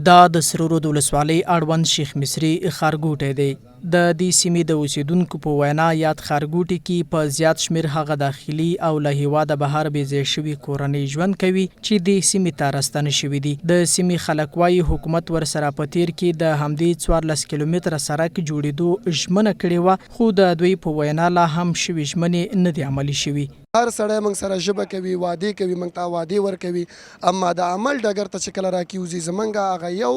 دا د سرورود ولسوالۍ اړوند شیخ مصري ښارګوټی دی. د دې سیمې د اوسیدونکو په وینا یاد ښارګوټي کې په زیات شمېر هغه داخلي او له هیواده بهر بېځای شوي کورنۍ ژوند کوي چې دې سیمې ته راستانه شوي دي. د سیمې خلک وایي حکومت ورسره په تیر کې د همدې 14 کیلومتره سړک جوړېدو ژمنه کړې وه، خو د دوی په وینا لا هم شوي ژمنې نه دي عملي شوي. هر سړی موږ سره ژبه کوي، وعدې کوي، موږ ته وعدې ورکوي، اما د عمل ډګر ته چې کله راکېوځي زموږ هغه یو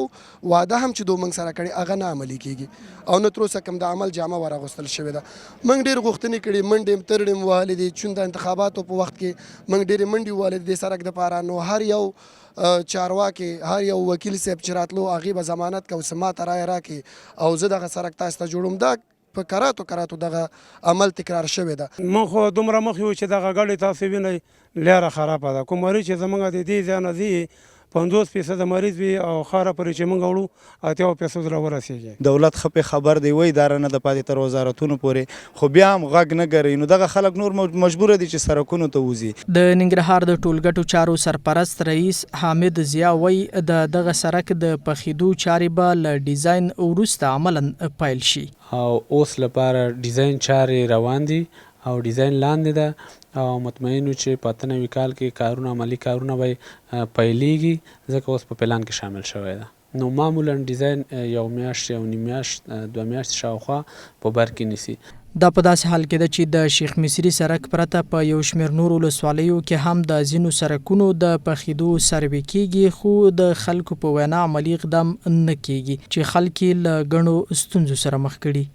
وعده هم چې دوی موږ سره کړې هغه نه عملي کېږي او نه تر اوسه کوم د عمل جامه ورغوستل شوې ده. موږ ډېر غوښتنې کړي، منډې ترړې مو وهلې دي، چون د انتخاباتو په وخت کې موږ ډېرې منډې وهلې دي د سړک دپاره. نو هر یو چارواکي، هر یو وکیل صاحب چې راتلو هغې به ضمانت کوي چې ما ته رایه راکړي او زه دغه سړک تاسو ته جوړوم. دا په کراتو دغه عمل تکرار شوی ده. موږ خو دومره مخ یو چې دغه ګاډي تاسو وینئ لاره خرابه ده. کوم مریض چې زموږ د دې ځای نه ځي 50% مریض وي او خاره پرې چې موږ وړو 80% را ورسېږي. دولت ښه خبر دی وایي دا نه د پاتې تر وزارتونو پورې، خو بیا هم غږ نه ګري. نو دغه خلک نور مجبوره دي چې سرکونو ته وځي. د ننګرهار د ټولګټو چارو سرپرست رئیس حامد ضیا وایي د دغه سړک د پخېدو چارې به له ډیزاین وروسته عملاً پیل شي او اوس لپاره ډیزاین چارې روان دي او ډیزاین لاندې ده او مطمئن چې په 93 کال کې کارونه عملي کارونه به پیلېږي ځکه اوس په پلان کې شامل شوی ده. نو معمولا ډیزاین یو میاشت یو نیم میاشت 2 میاشتې شاوخوا په بر کې نیسي. دا په داسې حال کې ده چې د شیخ مصري سړک پرته په یو شمېر نورو ولسوالیو کې هم د ځینو سړکونو د پخېدو سروې کېږي، خو د خلکو په وینا عملي اقدام نه کېږي چې خلک یې له ګڼو ستونزو سره مخ کړي.